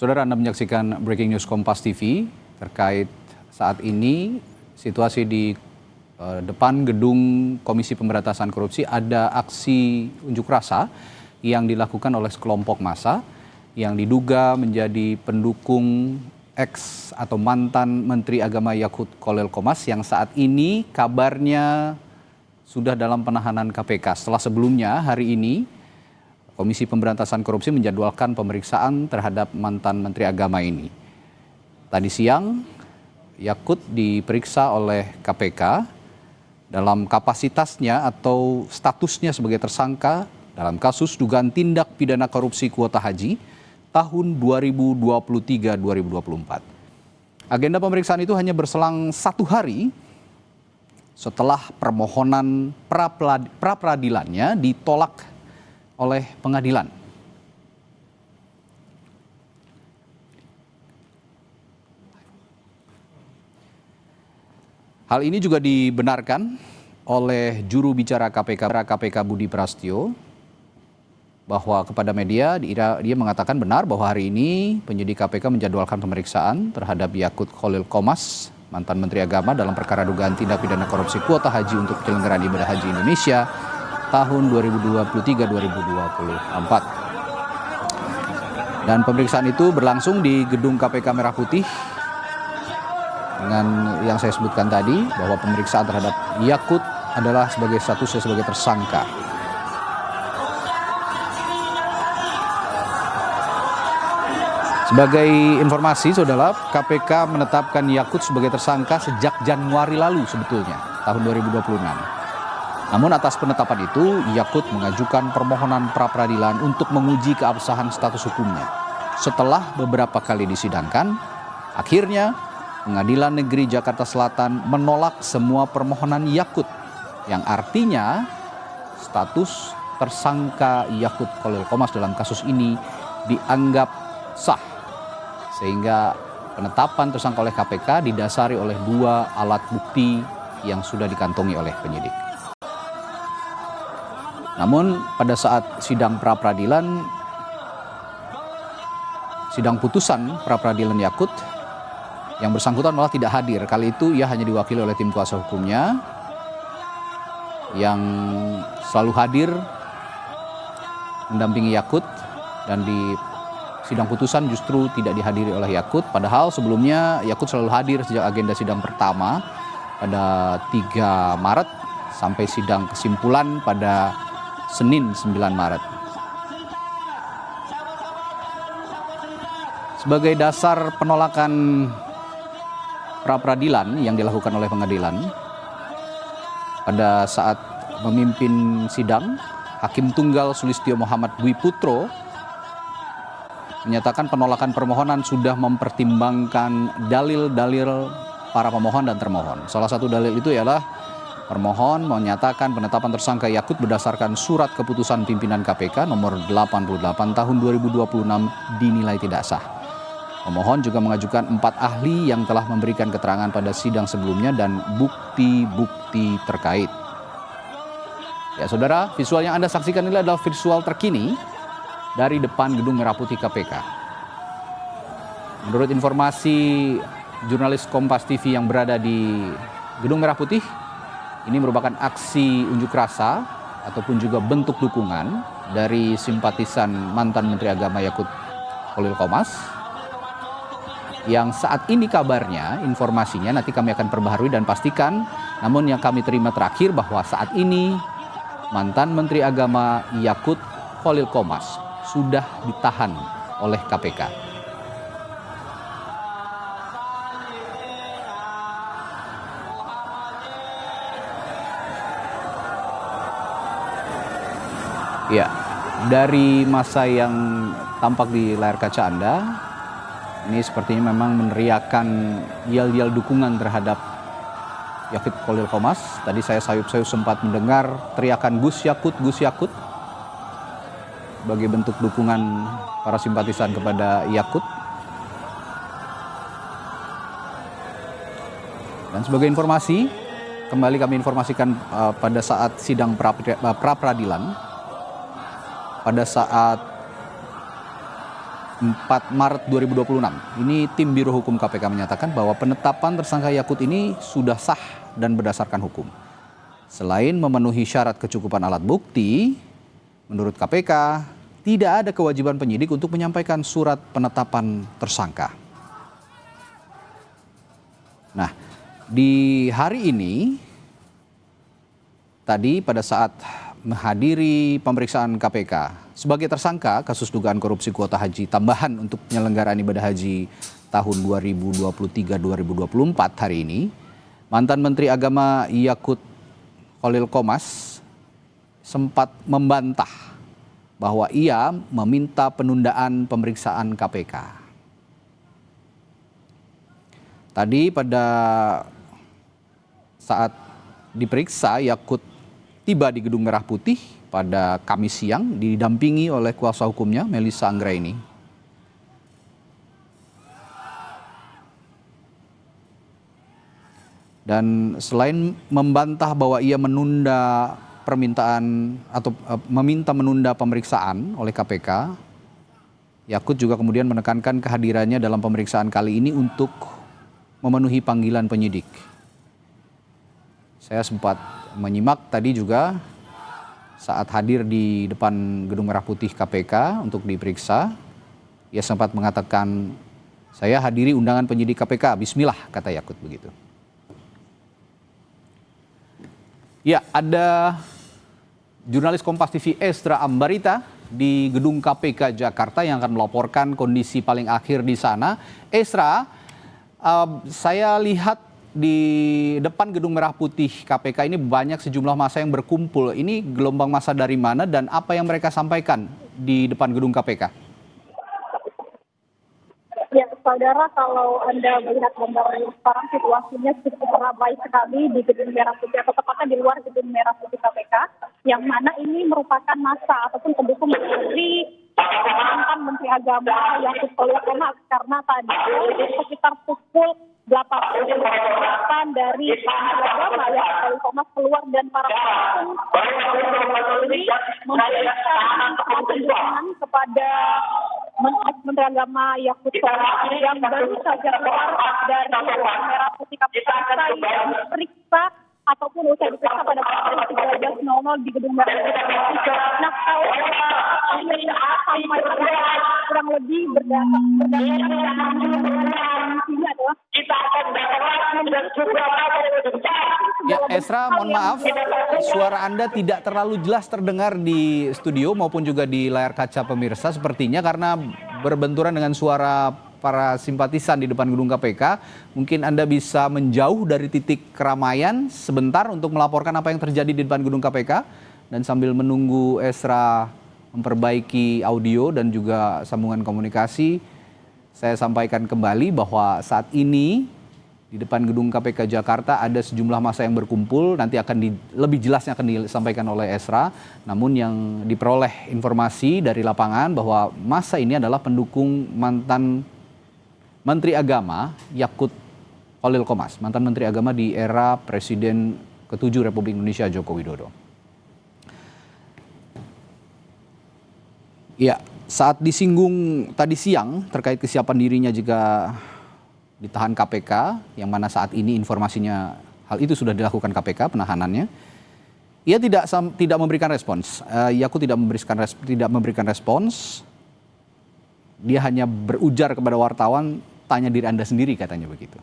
Saudara, Anda menyaksikan Breaking News Kompas TV terkait saat ini situasi di depan gedung Komisi Pemberantasan Korupsi. Ada aksi unjuk rasa yang dilakukan oleh sekelompok massa yang diduga menjadi pendukung ex atau mantan Menteri Agama Yakut Khalil Qomas yang saat ini kabarnya sudah dalam penahanan KPK. Setelah sebelumnya hari ini Komisi Pemberantasan Korupsi menjadwalkan pemeriksaan terhadap mantan Menteri Agama ini. Tadi siang, Yakut diperiksa oleh KPK dalam kapasitasnya atau statusnya sebagai tersangka dalam kasus dugaan tindak pidana korupsi kuota haji tahun 2023-2024. Agenda pemeriksaan itu hanya berselang 1 hari setelah permohonan pra-peradilannya ditolak oleh pengadilan. Hal ini juga dibenarkan oleh juru bicara KPK Budi Prastyo bahwa kepada media dia mengatakan benar bahwa hari ini penyidik KPK menjadwalkan pemeriksaan terhadap Yakut Khalil Qomas, mantan Menteri Agama dalam perkara dugaan tindak pidana korupsi kuota haji untuk penyelenggaraan ibadah haji Indonesia tahun 2023-2024. Dan pemeriksaan itu berlangsung di gedung KPK Merah Putih dengan yang saya sebutkan tadi bahwa pemeriksaan terhadap Yakut adalah sebagai statusnya sebagai tersangka. Sebagai informasi, saudara, KPK menetapkan Yakut sebagai tersangka sejak Januari lalu sebetulnya, tahun 2026. Namun atas penetapan itu, Yakut mengajukan permohonan pra-peradilan untuk menguji keabsahan status hukumnya. Setelah beberapa kali disidangkan, akhirnya Pengadilan Negeri Jakarta Selatan menolak semua permohonan Yakut, yang artinya status tersangka Yakut Khalil Qomas dalam kasus ini dianggap sah. Sehingga penetapan tersangka oleh KPK didasari oleh 2 alat bukti yang sudah dikantongi oleh penyidik. Namun pada saat sidang pra-peradilan, sidang putusan pra-peradilan Yakut, yang bersangkutan malah tidak hadir. Kali itu ia hanya diwakili oleh tim kuasa hukumnya yang selalu hadir mendampingi Yakut, dan di sidang putusan justru tidak dihadiri oleh Yakut. Padahal sebelumnya Yakut selalu hadir sejak agenda sidang pertama pada 3 Maret sampai sidang kesimpulan pada Senin 9 Maret. Sebagai dasar penolakan pra-peradilan yang dilakukan oleh pengadilan, pada saat memimpin sidang, Hakim Tunggal Sulistyo Muhammad Dwi Putro menyatakan penolakan permohonan sudah mempertimbangkan dalil-dalil para pemohon dan termohon. Salah satu dalil itu ialah permohon menyatakan penetapan tersangka Yakut berdasarkan surat keputusan pimpinan KPK nomor 88 tahun 2026 dinilai tidak sah. Pemohon juga mengajukan 4 ahli yang telah memberikan keterangan pada sidang sebelumnya dan bukti-bukti terkait. Ya saudara, visual yang Anda saksikan ini adalah visual terkini dari depan gedung Merah Putih KPK. Menurut informasi jurnalis Kompas TV yang berada di gedung Merah Putih, ini merupakan aksi unjuk rasa ataupun juga bentuk dukungan dari simpatisan mantan Menteri Agama Yakut Khalil Qomas, yang saat ini kabarnya, informasinya nanti kami akan perbaharui dan pastikan, namun yang kami terima terakhir bahwa saat ini mantan Menteri Agama Yakut Khalil Qomas sudah ditahan oleh KPK. Ya, dari masa yang tampak di layar kaca Anda, ini sepertinya memang meneriakan yel-yel dukungan terhadap Yakut Khalil Qomas. Tadi saya sayup-sayup sempat mendengar teriakan Gus Yakut, Gus Yakut, sebagai bentuk dukungan para simpatisan kepada Yakut. Dan sebagai informasi, kembali kami informasikan pada saat sidang pra-peradilan, pada saat 4 Maret 2026. Ini tim Biro Hukum KPK menyatakan bahwa penetapan tersangka Yakut ini sudah sah dan berdasarkan hukum. Selain memenuhi syarat kecukupan alat bukti, menurut KPK tidak ada kewajiban penyidik untuk menyampaikan surat penetapan tersangka. Nah, di hari ini, tadi pada saat menghadiri pemeriksaan KPK sebagai tersangka kasus dugaan korupsi kuota haji tambahan untuk penyelenggaraan ibadah haji tahun 2023-2024 hari ini, mantan Menteri Agama Yakut Khalil Qomas sempat membantah bahwa ia meminta penundaan pemeriksaan KPK. Tadi pada saat diperiksa, Yakut tiba di Gedung Merah Putih pada Kamis siang didampingi oleh kuasa hukumnya Melissa Anggraini. Dan selain membantah bahwa ia menunda permintaan atau meminta menunda pemeriksaan oleh KPK, Yakut juga kemudian menekankan kehadirannya dalam pemeriksaan kali ini untuk memenuhi panggilan penyidik. Saya sempat menyimak tadi juga saat hadir di depan Gedung Merah Putih KPK untuk diperiksa, ia sempat mengatakan, "Saya hadiri undangan penyidik KPK, bismillah," kata Yakut begitu. Ya, ada jurnalis Kompas TV Estra Ambarita di Gedung KPK Jakarta yang akan melaporkan kondisi paling akhir di sana. Estra, saya lihat di depan Gedung Merah Putih KPK ini banyak sejumlah massa yang berkumpul. Ini gelombang massa dari mana dan apa yang mereka sampaikan di depan Gedung KPK? Ya, saudara, kalau Anda melihat gambar sekarang situasinya cukup ramai sekali di Gedung Merah Putih atau tepatnya di luar Gedung Merah Putih KPK, yang mana ini merupakan massa ataupun pendukung dari mantan Menteri Agama Yakut Khalil Qomas, karena tadi sekitar pukul 8 dari Menteri Agama Yakut Khalil Qomas keluar dan para pendukung ini memberikan dukungan kepada Menteri Agama Yakut Khalil yang baru saja keluar dari Gedung Merah Putih KPK yang diperiksa ataupun usai diperiksa pada pukul 13.00 di Gedung Merah Putih. Nah, kalau sampai kurang lebih berdasarkan ini adalah kita akan datang dan juga Ya, Esra, mohon maaf, suara Anda tidak terlalu jelas terdengar di studio maupun juga di layar kaca pemirsa sepertinya karena berbenturan dengan suara para simpatisan di depan gedung KPK. Mungkin Anda bisa menjauh dari titik keramaian sebentar untuk melaporkan apa yang terjadi di depan gedung KPK dan sambil menunggu Esra memperbaiki audio dan juga sambungan komunikasi, saya sampaikan kembali bahwa saat ini di depan gedung KPK Jakarta ada sejumlah massa yang berkumpul, nanti akan lebih jelasnya akan disampaikan oleh Esra. Namun yang diperoleh informasi dari lapangan bahwa massa ini adalah pendukung mantan Menteri Agama Yakut Khalil Qomas, mantan Menteri Agama di era Presiden ke-7 Republik Indonesia Joko Widodo. Ya, saat disinggung tadi siang terkait kesiapan dirinya jika ditahan KPK, yang mana saat ini informasinya hal itu sudah dilakukan KPK penahanannya, ia tidak memberikan respons. Yakut tidak memberikan respons. Dia hanya berujar kepada wartawan, tanya diri Anda sendiri, katanya begitu.